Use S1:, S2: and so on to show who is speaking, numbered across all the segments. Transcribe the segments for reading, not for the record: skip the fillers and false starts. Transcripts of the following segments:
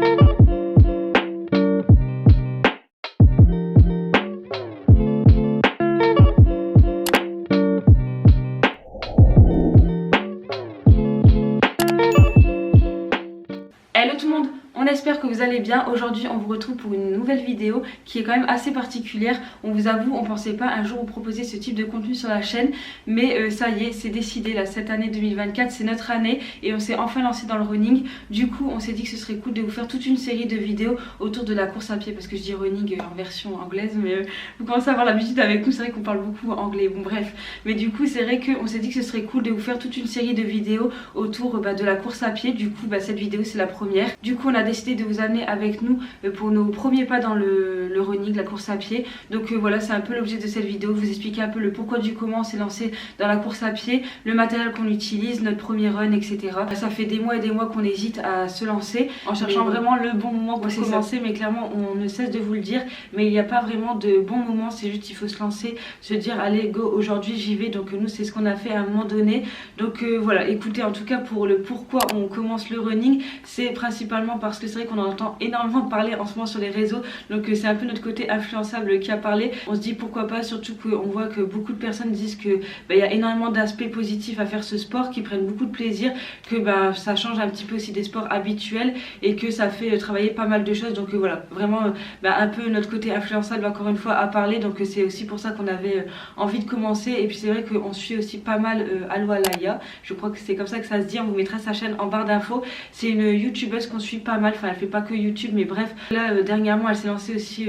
S1: Hello tout le monde, on espère que vous allez bien. Aujourd'hui on vous retrouve pour une nouvelle vidéo qui est quand même assez particulière. On vous avoue, on pensait pas un jour vous proposer ce type de contenu sur la chaîne, mais ça y est, c'est décidé là, cette année 2024 c'est notre année et on s'est enfin lancé dans le running. Du coup on s'est dit que ce serait cool de vous faire toute une série de vidéos autour de la course à pied, parce que je dis running en version anglaise, mais vous commencez à avoir l'habitude avec nous, c'est vrai qu'on parle beaucoup anglais, bon bref. Mais du coup c'est vrai qu'on s'est dit que ce serait cool de vous faire toute une série de vidéos autour de la course à pied. Du coup cette vidéo c'est la première. Du coup on a décidé de vous amener avec nous pour nos premiers pas dans le running, la course à pied. Donc voilà, c'est un peu l'objet de cette vidéo, vous expliquer un peu le pourquoi du comment on s'est lancé dans la course à pied, le matériel qu'on utilise, notre premier run, etc. Ça fait des mois et des mois qu'on hésite à se lancer en cherchant vraiment le bon moment pour commencer, mais clairement on ne cesse de vous le dire, mais il n'y a pas vraiment de bon moment, c'est juste il faut se lancer, se dire allez go, aujourd'hui j'y vais. Donc nous c'est ce qu'on a fait à un moment donné. Donc voilà, écoutez, en tout cas pour le pourquoi on commence le running, c'est principalement parce que c'est vrai qu'on en entend énormément parler en ce moment sur les réseaux, donc c'est un peu notre côté influençable qui a parlé. On se dit pourquoi pas, surtout qu'on voit que beaucoup de personnes disent que il y a énormément d'aspects positifs à faire ce sport, qui prennent beaucoup de plaisir, que ça change un petit peu aussi des sports habituels et que ça fait travailler pas mal de choses. Donc voilà, vraiment un peu notre côté influençable encore une fois à parler. Donc c'est aussi pour ça qu'on avait envie de commencer. Et puis c'est vrai qu'on suit aussi pas mal Allo Alaya, je crois que c'est comme ça que ça se dit, on vous mettra sa chaîne en barre d'infos. C'est une youtubeuse qu'on suit pas mal, enfin elle fait pas que YouTube, mais bref là dernièrement elle s'est lancée aussi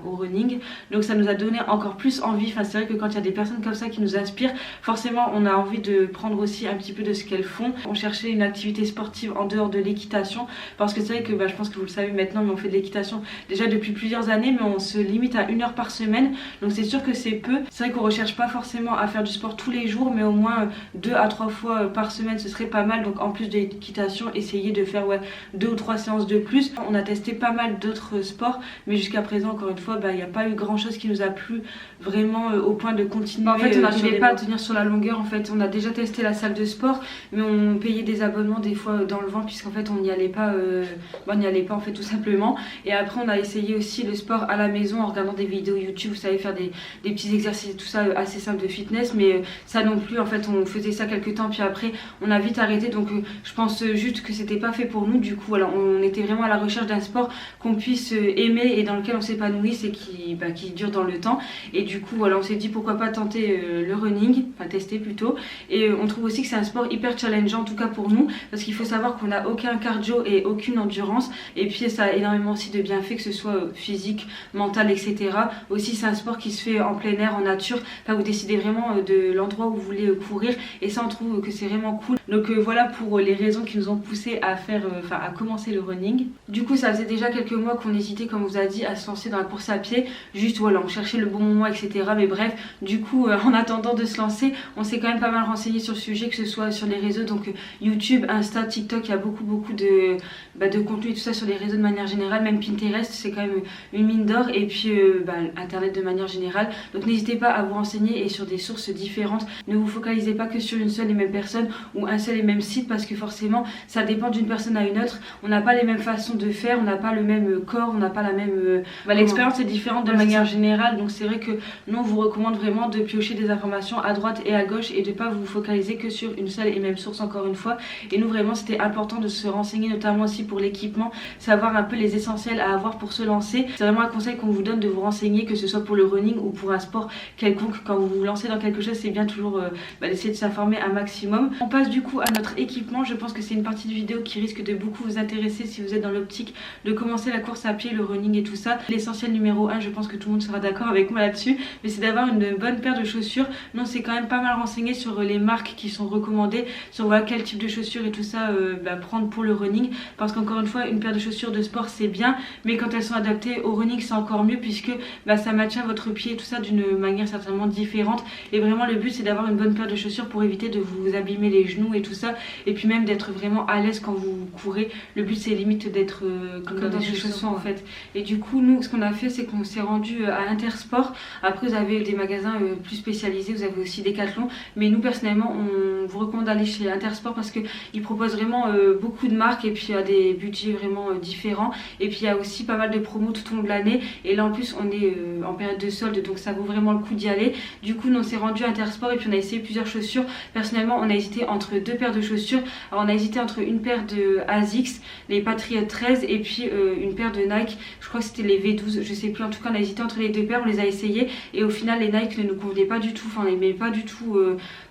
S1: au running, donc ça nous a donné encore plus envie. Enfin c'est vrai que quand il y a des personnes comme ça qui nous inspirent, forcément on a envie de prendre aussi un petit peu de ce qu'elles font. On cherchait une activité sportive en dehors de l'équitation, parce que c'est vrai que je pense que vous le savez maintenant, mais on fait de l'équitation déjà depuis plusieurs années, mais on se limite à 1 heure par semaine, donc c'est sûr que c'est peu. C'est vrai qu'on recherche pas forcément à faire du sport tous les jours, mais au moins 2 à 3 fois par semaine ce serait pas mal. Donc en plus de l'équitation, essayer de faire 2 ou 3 séances de plus. On a testé pas mal d'autres sports, mais jusqu'à présent encore une fois il n'y a pas eu grand chose qui nous a plu vraiment au point de continuer. En fait on n'arrivait pas à tenir sur la longueur. En fait on a déjà testé la salle de sport, mais on payait des abonnements des fois dans le vent, puisqu'en fait on n'y allait pas en fait tout simplement. Et après on a essayé aussi le sport à la maison en regardant des vidéos YouTube, vous savez, faire des petits exercices et tout ça assez simple de fitness, mais ça non plus, en fait on faisait ça quelques temps puis après on a vite arrêté. Donc je pense juste que c'était pas fait pour nous. Du coup voilà, on était vraiment à la recherche d'un sport qu'on puisse aimer et dans lequel on s'épanouisse et qui dure dans le temps. Et du coup voilà, on s'est dit pourquoi pas tenter le running, enfin tester plutôt. Et on trouve aussi que c'est un sport hyper challengeant, en tout cas pour nous, parce qu'il faut savoir qu'on n'a aucun cardio et aucune endurance, et puis ça a énormément aussi de bienfaits, que ce soit physique, mental, etc. Aussi c'est un sport qui se fait en plein air, en nature. Enfin vous décidez vraiment de l'endroit où vous voulez courir, et ça on trouve que c'est vraiment cool. Donc voilà pour les raisons qui nous ont poussé à faire à commencer le running. Du coup ça faisait déjà quelques mois qu'on hésitait, comme on vous a dit, à se lancer dans la course à pied. Juste voilà, on cherchait le bon moment, etc. Mais bref, du coup en attendant de se lancer, on s'est quand même pas mal renseigné sur le sujet, que ce soit sur les réseaux, donc YouTube, Insta, TikTok, il y a beaucoup de contenu et tout ça sur les réseaux de manière générale. Même Pinterest c'est quand même une mine d'or, et puis internet de manière générale. Donc n'hésitez pas à vous renseigner et sur des sources différentes. Ne vous focalisez pas que sur une seule et même personne ou un seul et même site, parce que forcément ça dépend d'une personne à une autre. On n'a pas les mêmes façons de faire, on n'a pas le même corps, on n'a pas la même l'expérience est différente de manière générale. Donc c'est vrai que nous on vous recommande vraiment de piocher des informations à droite et à gauche et de pas vous focaliser que sur une seule et même source, encore une fois. Et nous vraiment c'était important de se renseigner, notamment aussi pour l'équipement, savoir un peu les essentiels à avoir pour se lancer. C'est vraiment un conseil qu'on vous donne, de vous renseigner, que ce soit pour le running ou pour un sport quelconque. Quand vous vous lancez dans quelque chose, c'est bien toujours d'essayer de s'informer un maximum. On passe du coup à notre équipement. Je pense que c'est une partie de vidéo qui risque de beaucoup vous intéresser si vous êtes dans l'optique de commencer la course à pied, le running et tout ça. L'essentiel numéro 1, je pense que tout le monde sera d'accord avec moi là-dessus, mais c'est d'avoir une bonne paire de chaussures. Non, c'est quand même pas mal renseigné sur les marques qui sont recommandées, sur quel type de chaussures et tout ça prendre pour le running, parce qu'encore une fois une paire de chaussures de sport c'est bien, mais quand elles sont adaptées au running c'est encore mieux, puisque ça maintient votre pied et tout ça d'une manière certainement différente. Et vraiment le but c'est d'avoir une bonne paire de chaussures pour éviter de vous abîmer les genoux et tout ça, et puis même d'être vraiment à l'aise quand vous courez. Le but c'est limite d'être comme dans des chaussons en fait. Et du coup nous ce qu'on a fait c'est qu'on s'est rendu à Intersport. Après vous avez des magasins plus spécialisés, vous avez aussi Decathlon, mais nous personnellement on vous recommande d'aller chez Intersport parce qu'ils proposent vraiment beaucoup de marques et puis à des budgets vraiment différents, et puis il y a aussi pas mal de promos tout au long de l'année, et là en plus on est en période de solde, donc ça vaut vraiment le coup d'y aller. Du coup nous on s'est rendu à Intersport et puis on a essayé plusieurs chaussures. Personnellement on a hésité entre deux paires de chaussures. Alors on a hésité entre une paire de ASICS, les Patriot 13, et puis une paire de Nike, je crois que c'était les V12, je sais plus, en tout cas on a hésité entre les deux paires, on les a essayées et au final les Nike ne nous convenaient pas du tout, enfin on n'aimait pas du tout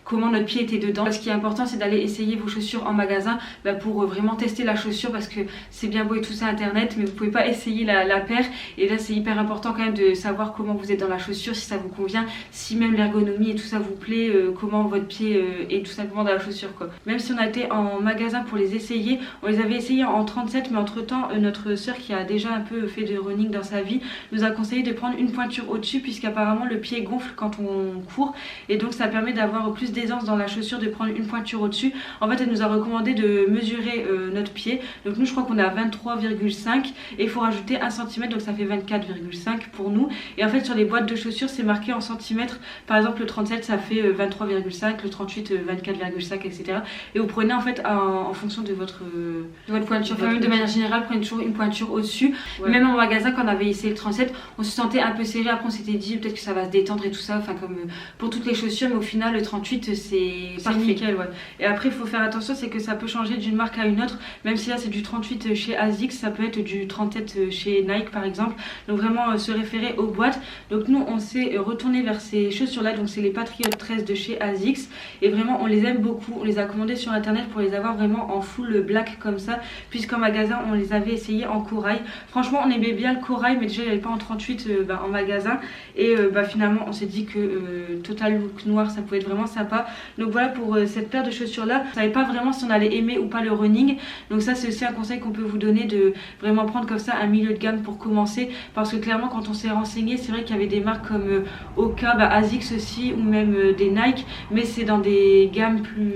S1: comment notre pied était dedans. Ce qui est important c'est d'aller essayer vos chaussures en magasin pour vraiment tester la chaussure, parce que c'est bien beau et tout ça internet, mais vous pouvez pas essayer la paire, et là c'est hyper important quand même de savoir comment vous êtes dans la chaussure, si ça vous convient, si même l'ergonomie et tout ça vous plaît, comment votre pied est tout simplement dans la chaussure quoi. Même si on a été en magasin pour les essayer, on les avait essayés en 37, mais entre temps notre soeur qui a déjà un peu fait de running dans sa vie nous a conseillé de prendre une pointure au dessus, puisqu'apparemment le pied gonfle quand on court, et donc ça permet d'avoir plus d'aisance dans la chaussure de prendre une pointure au dessus. En fait elle nous a recommandé de mesurer notre pied, donc nous je crois qu'on est à 23,5 et il faut rajouter 1 cm, donc ça fait 24,5 pour nous. Et en fait sur les boîtes de chaussures c'est marqué en centimètres, par exemple le 37 ça fait 23,5, le 38 24,5, etc. Et vous prenez en fait en fonction de votre pointure, enfin, même de manière générale prenez toujours une pointure au dessus. Même en magasin quand on avait essayé le 37 on se sentait un peu serré, après on s'était dit peut-être que ça va se détendre et tout ça, enfin comme pour toutes les chaussures, mais au final le 38 c'est parfait. Nickel, ouais. Et après il faut faire attention, c'est que ça peut changer d'une marque à une autre, même si là c'est du 38 chez ASICS, ça peut être du 37 chez Nike par exemple, donc vraiment se référer aux boîtes. Donc nous on s'est retourné vers ces chaussures là, donc c'est les Patriot 13 de chez ASICS, et vraiment on les aime beaucoup, on les a commandées sur internet pour les avoir vraiment en full black comme ça, puisqu'en magasin on les avait essayés en corail. Franchement on aimait bien le corail, mais déjà il n'y avait pas en 38 en magasin, et finalement on s'est dit que total look noir ça pouvait être vraiment sympa. Donc voilà pour cette paire de chaussures là, on savait pas vraiment si on allait aimer ou pas le running, donc ça c'est aussi un conseil qu'on peut vous donner, de vraiment prendre comme ça un milieu de gamme pour commencer, parce que clairement quand on s'est renseigné c'est vrai qu'il y avait des marques comme Oka, ASICS aussi, ou même des Nike, mais c'est dans des gammes plus...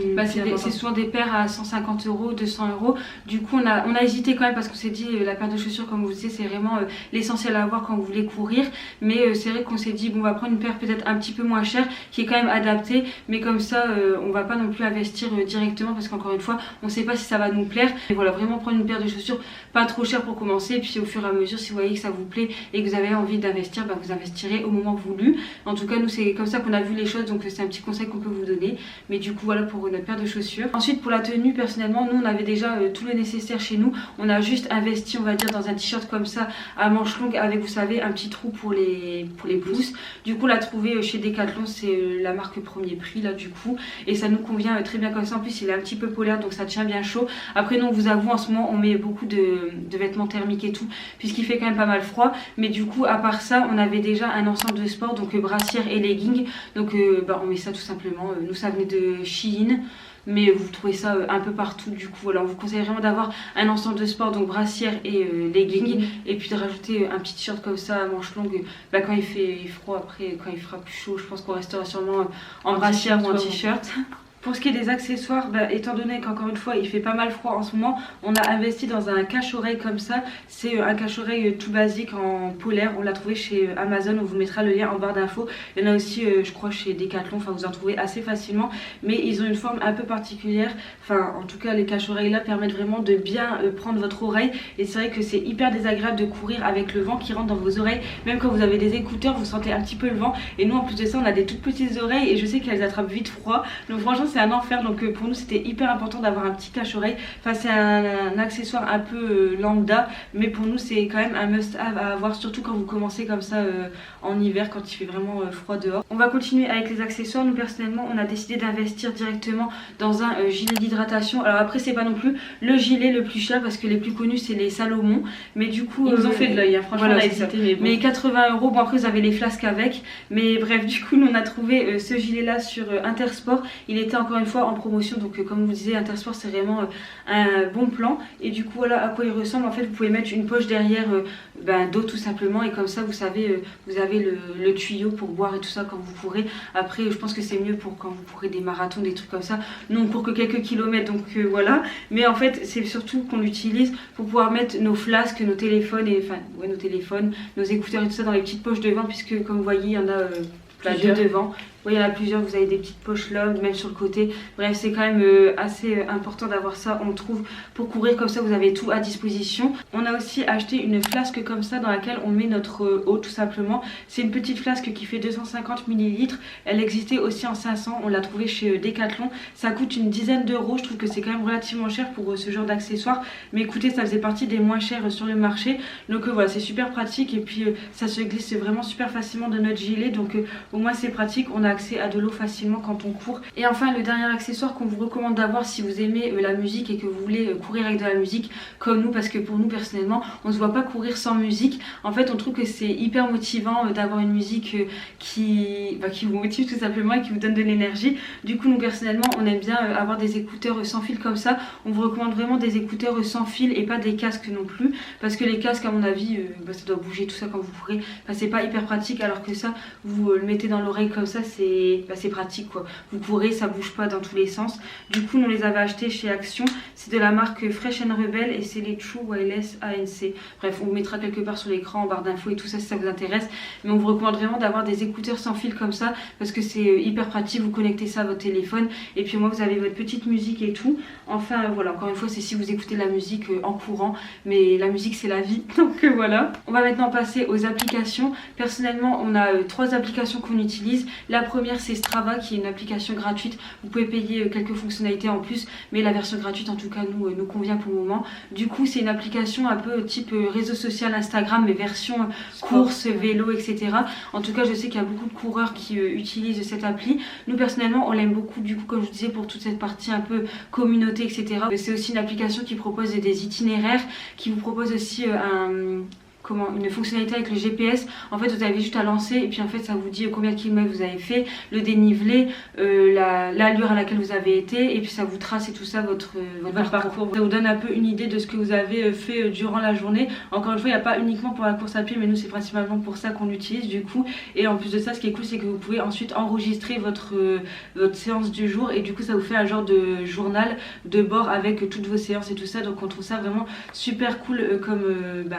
S1: c'est souvent des paires à 150 €, 200 €. Du coup on a hésité quand même, parce qu'on s'est dit la paire de chaussures comme vous le disiez c'est vraiment l'essentiel à avoir quand vous voulez courir, mais c'est vrai qu'on s'est dit bon on va prendre une paire peut-être un petit peu moins chère qui est quand même adaptée, mais comme ça on va pas non plus investir directement, parce qu'encore une fois on sait pas si ça va nous plaire. Et voilà, vraiment prendre une paire de chaussures pas trop chère pour commencer, et puis au fur et à mesure si vous voyez que ça vous plaît et que vous avez envie d'investir, vous investirez au moment voulu. En tout cas nous c'est comme ça qu'on a vu les choses, donc c'est un petit conseil qu'on peut vous donner. Mais du coup voilà pour notre paire de chaussures. Ensuite pour la tenue, personnellement nous on avait déjà tout le nécessaire chez nous, on a juste investi on va dire dans un t-shirt comme ça à manches longues avec, vous savez, un petit trou pour les pouces. Du coup la trouver chez Decathlon, c'est la marque Premier Prix là du coup, et ça nous convient très bien comme ça. En plus il est un petit peu polaire donc ça tient bien chaud. Après nous on vous avoue en ce moment on met beaucoup de vêtements thermiques et tout, puisqu'il fait quand même pas mal froid, mais du coup à part ça on avait déjà un ensemble de sport, donc brassière et leggings, donc on met ça tout simplement. Nous ça venait de Shein, mais vous trouvez ça un peu partout. Du coup voilà, on vous conseille vraiment d'avoir un ensemble de sport, donc brassière et leggings, et puis de rajouter un petit t-shirt comme ça à manches longues quand il fait froid. Après quand il fera plus chaud je pense qu'on restera sûrement en brassière ou en t-shirt. Pour ce qui est des accessoires, étant donné qu'encore une fois il fait pas mal froid en ce moment, on a investi dans un cache-oreille comme ça. C'est un cache-oreille tout basique en polaire, on l'a trouvé chez Amazon, on vous mettra le lien en barre d'infos. Il y en a aussi je crois chez Decathlon, enfin vous en trouvez assez facilement, mais ils ont une forme un peu particulière. Enfin en tout cas les cache-oreilles là permettent vraiment de bien prendre votre oreille, et c'est vrai que c'est hyper désagréable de courir avec le vent qui rentre dans vos oreilles. Même quand vous avez des écouteurs vous sentez un petit peu le vent, et nous en plus de ça on a des toutes petites oreilles et je sais qu'elles attrapent vite froid, donc franchement c'est un enfer. Donc pour nous c'était hyper important d'avoir un petit cache-oreille. Enfin c'est un accessoire un peu lambda, mais pour nous c'est quand même un must have à avoir, surtout quand vous commencez comme ça en hiver, quand il fait vraiment froid dehors. On va continuer avec les accessoires. Nous personnellement on a décidé d'investir directement dans un gilet d'hydratation. Alors après c'est pas non plus le gilet le plus cher, parce que les plus connus c'est les Salomon, mais du coup ils nous ont fait de l'œil, franchement voilà, on a hésité, mais 80 €. Bon après vous avez les flasques avec, mais bref du coup nous on a trouvé ce gilet là sur Intersport. Il était en encore une fois en promotion, donc comme je vous disais, Intersport c'est vraiment un bon plan. Et du coup voilà à quoi il ressemble. En fait vous pouvez mettre une poche derrière d'eau tout simplement, et comme ça vous savez vous avez le tuyau pour boire et tout ça quand vous courez. Après je pense que c'est mieux pour quand vous courez des marathons, des trucs comme ça. Nous on court que quelques kilomètres, donc voilà. Mais en fait c'est surtout qu'on l'utilise pour pouvoir mettre nos flasques, nos téléphones, et enfin ouais, nos téléphones, nos écouteurs et tout ça dans les petites poches devant, puisque comme vous voyez il y en a deux devant. Oui, il y en a plusieurs, vous avez des petites poches là, même sur le côté. Bref, c'est quand même assez important d'avoir ça, on trouve, pour courir. Comme ça, vous avez tout à disposition. On a aussi acheté une flasque comme ça dans laquelle on met notre eau tout simplement. C'est une petite flasque qui fait 250 ml. Elle existait aussi en 500, on l'a trouvée chez Decathlon. Ça coûte une dizaine d'euros. Je trouve que c'est quand même relativement cher pour ce genre d'accessoires. Mais écoutez, ça faisait partie des moins chers sur le marché. Donc voilà, c'est super pratique, et puis ça se glisse vraiment super facilement de notre gilet. Donc au moins c'est pratique, on a accès à de l'eau facilement quand on court. Et enfin le dernier accessoire qu'on vous recommande d'avoir si vous aimez la musique et que vous voulez courir avec de la musique comme nous, parce que pour nous personnellement on ne se voit pas courir sans musique. En fait on trouve que c'est hyper motivant d'avoir une musique qui vous motive tout simplement et qui vous donne de l'énergie. Du coup nous personnellement on aime bien avoir des écouteurs sans fil comme ça. On vous recommande vraiment des écouteurs sans fil et pas des casques non plus, parce que les casques à mon avis ça doit bouger tout ça quand vous courez. C'est pas hyper pratique, alors que ça vous le mettez dans l'oreille comme ça, c'est pratique quoi. Vous courez, ça bouge pas dans tous les sens. Du coup on les avait achetés chez Action. C'est de la marque Fresh & Rebel et c'est les True Wireless ANC. Bref, on vous mettra quelque part sur l'écran en barre d'infos et tout ça si ça vous intéresse. Mais on vous recommande vraiment d'avoir des écouteurs sans fil comme ça, parce que c'est hyper pratique. Vous connectez ça à votre téléphone et puis moi vous avez votre petite musique et tout. Enfin voilà, encore une fois c'est si vous écoutez de la musique en courant, mais la musique c'est la vie. Donc voilà. On va maintenant passer aux applications. Personnellement on a 3 applications qu'on utilise. La première c'est Strava, qui est une application gratuite. Vous pouvez payer quelques fonctionnalités en plus, mais la version gratuite en tout cas nous convient pour le moment. Du coup c'est une application un peu type réseau social Instagram, mais version course, vélo, etc. En tout cas je sais qu'il y a beaucoup de coureurs qui utilisent cette appli. Nous personnellement on l'aime beaucoup, du coup comme je vous disais, pour toute cette partie un peu communauté, etc. C'est aussi une application qui propose des itinéraires, qui vous propose aussi une fonctionnalité avec le GPS. En fait vous avez juste à lancer et puis en fait ça vous dit combien de kilomètres vous avez fait, le dénivelé, l'allure à laquelle vous avez été, et puis ça vous trace et tout ça votre parcours. Ça vous donne un peu une idée de ce que vous avez fait durant la journée. Encore une fois il n'y a pas uniquement pour la course à pied, mais nous c'est principalement pour ça qu'on l'utilise du coup. Et en plus de ça ce qui est cool c'est que vous pouvez ensuite enregistrer votre séance du jour, et du coup ça vous fait un genre de journal de bord avec toutes vos séances et tout ça. Donc on trouve ça vraiment super cool comme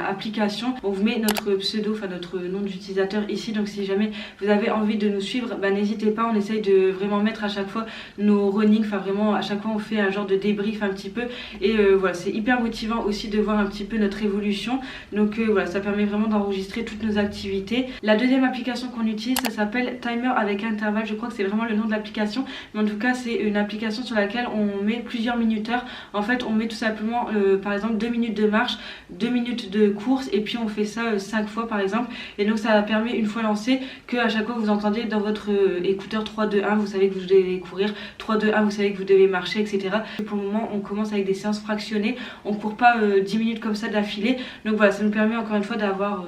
S1: application. On vous met notre pseudo, enfin notre nom d'utilisateur ici, donc si jamais vous avez envie de nous suivre, n'hésitez pas. On essaye de vraiment mettre à chaque fois nos running, enfin vraiment à chaque fois on fait un genre de débrief un petit peu, et voilà c'est hyper motivant aussi de voir un petit peu notre évolution. Donc voilà, ça permet vraiment d'enregistrer toutes nos activités. La deuxième application qu'on utilise, ça s'appelle Timer avec intervalle. Je crois que c'est vraiment le nom de l'application, mais en tout cas c'est une application sur laquelle on met plusieurs minuteurs. En fait on met tout simplement par exemple 2 minutes de marche, 2 minutes de course, et puis on fait ça 5 fois par exemple. Et donc ça permet, une fois lancé, que à chaque fois vous entendez dans votre écouteur 3, 2, 1, vous savez que vous devez courir, 3, 2, 1, vous savez que vous devez marcher, etc. Et pour le moment on commence avec des séances fractionnées, on court pas 10 minutes comme ça d'affilée. Donc voilà, ça nous permet encore une fois d'avoir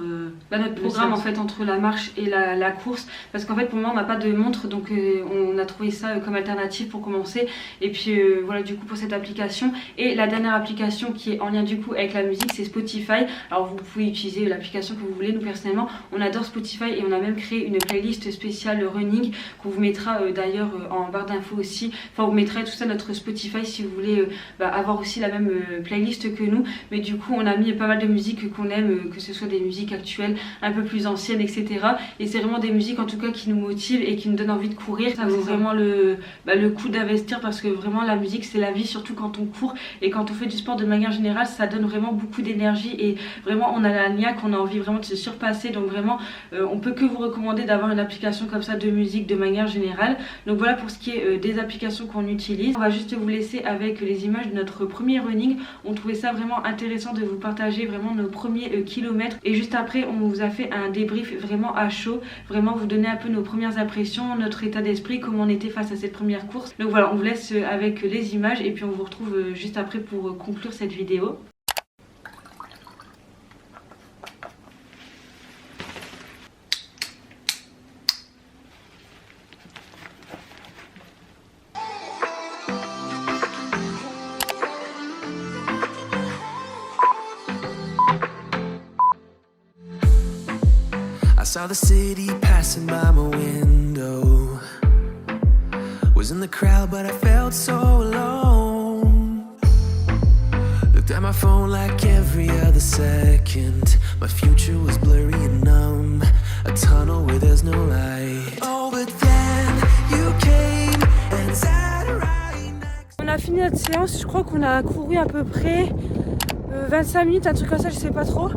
S1: notre programme en fait entre la marche et la course, parce qu'en fait pour le moment on n'a pas de montre, donc on a trouvé ça comme alternative pour commencer. Et puis voilà du coup pour cette application. Et la dernière application qui est en lien du coup avec la musique, c'est Spotify. Alors vous pouvez utiliser l'application que vous voulez. Nous personnellement on adore Spotify et on a même créé une playlist spéciale running qu'on vous mettra d'ailleurs en barre d'infos aussi. Enfin on vous mettra tout ça notre Spotify si vous voulez avoir aussi la même playlist que nous. Mais du coup on a mis pas mal de musiques qu'on aime, que ce soit des musiques actuelles, un peu plus anciennes, etc. Et c'est vraiment des musiques en tout cas qui nous motivent et qui nous donnent envie de courir. Ça vaut vraiment le coup d'investir, parce que vraiment la musique c'est la vie, surtout quand on court et quand on fait du sport de manière générale. Ça donne vraiment beaucoup d'énergie et vraiment on a la niaque, on a envie vraiment de se surpasser. Donc vraiment on peut que vous recommander d'avoir une application comme ça de musique de manière générale. Donc voilà pour ce qui est des applications qu'on utilise. On va juste vous laisser avec les images de notre premier running. On trouvait ça vraiment intéressant de vous partager vraiment nos premiers kilomètres, et juste après on vous a fait un débrief vraiment à chaud, vraiment vous donner un peu nos premières impressions, notre état d'esprit, comment on était face à cette première course. Donc voilà, on vous laisse avec les images et puis on vous retrouve juste après pour conclure cette vidéo.
S2: saw the city passing by my window. Was in the crowd but I felt so alone. Looked at my phone like every other second. My future was blurry and numb. A tunnel where there's no light. Oh, but then you came and sat right next.
S1: On a fini notre séance, je crois qu'on a couru à peu près 25 minutes, un truc comme ça, je sais pas trop.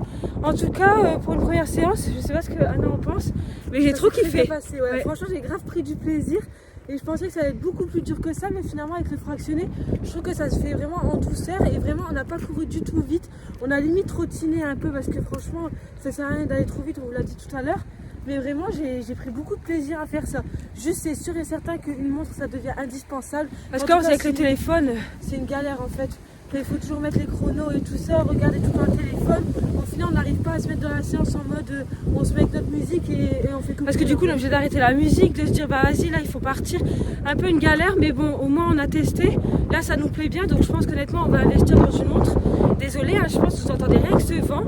S1: En tout cas, pour une première séance, je sais pas ce que Anna en pense, mais j'ai trop kiffé. Ouais. Franchement, j'ai grave pris du plaisir. Et je pensais que ça allait être beaucoup plus dur que ça, mais finalement avec le fractionné, je trouve que ça se fait vraiment en douceur et vraiment on n'a pas couru du tout vite. On a limite trottiné un peu parce que franchement ça sert à rien d'aller trop vite, on vous l'a dit tout à l'heure. Mais vraiment j'ai pris beaucoup de plaisir à faire ça. Juste c'est sûr et certain qu'une montre ça devient indispensable. Parce qu'avec le téléphone, c'est une galère en fait. Il faut toujours mettre les chronos et tout ça, regarder tout dans le téléphone. Au final, on n'arrive pas à se mettre dans la séance en mode on se met avec notre musique et on fait comme parce que du coup, on est obligé d'arrêter la musique, de se dire bah vas-y, là il faut partir. Un peu une galère, mais bon, au moins on a testé. Là, ça nous plaît bien, donc je pense qu'honnêtement, on va investir dans une montre. Désolée, hein, je pense que vous entendez rien que ce vent.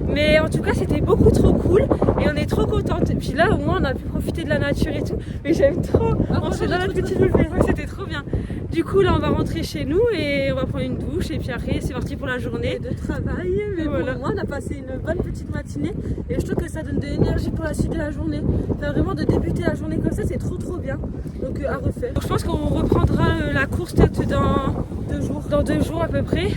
S1: Mais en tout cas, c'était beaucoup trop cool et on est trop contente. Et puis là, au moins, on a pu profiter de la nature et tout. Mais j'aime trop. On se fait dans la petite bulle, c'était trop bien. Du coup, là, on va rentrer chez nous et on va prendre une douche. Et puis après, c'est parti pour la journée de travail. Mais voilà. Pour moi, on a passé une bonne petite matinée et je trouve que ça donne de l'énergie pour la suite de la journée. Enfin, vraiment, de débuter la journée comme ça, c'est trop bien. Donc, à refaire. Donc, je pense qu'on reprendra la course peut-être dans 2 jours. Dans 2 jours à peu près.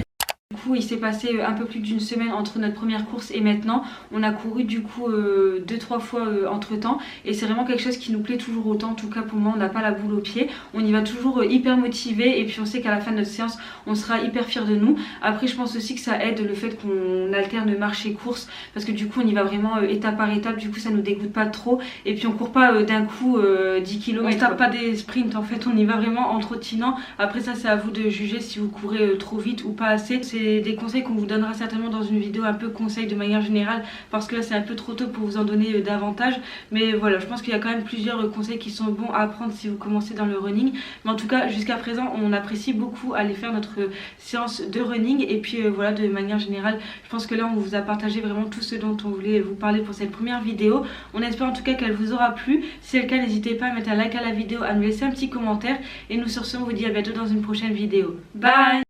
S1: Du coup, il s'est passé un peu plus d'une semaine entre notre première course et maintenant. On a couru du coup 2-3 fois entre temps et c'est vraiment quelque chose qui nous plaît toujours autant. En tout cas pour moi, on n'a pas la boule au pied. On y va toujours hyper motivé et puis on sait qu'à la fin de notre séance, on sera hyper fiers de nous. Après, je pense aussi que ça aide le fait qu'on alterne marche et course parce que du coup, on y va vraiment étape par étape. Du coup, ça nous dégoûte pas trop et puis on court pas d'un coup 10 km. On tape pas des sprints en fait, on y va vraiment en trottinant. Après ça, c'est à vous de juger si vous courez trop vite ou pas assez. C'est des conseils qu'on vous donnera certainement dans une vidéo un peu conseils de manière générale parce que là c'est un peu trop tôt pour vous en donner davantage, mais voilà, je pense qu'il y a quand même plusieurs conseils qui sont bons à apprendre si vous commencez dans le running. Mais en tout cas jusqu'à présent on apprécie beaucoup aller faire notre séance de running et puis voilà, de manière générale je pense que là on vous a partagé vraiment tout ce dont on voulait vous parler pour cette première vidéo. On espère en tout cas qu'elle vous aura plu. Si c'est le cas, n'hésitez pas à mettre un like à la vidéo, à nous laisser un petit commentaire et nous sur ce on vous dit à bientôt dans une prochaine vidéo. Bye.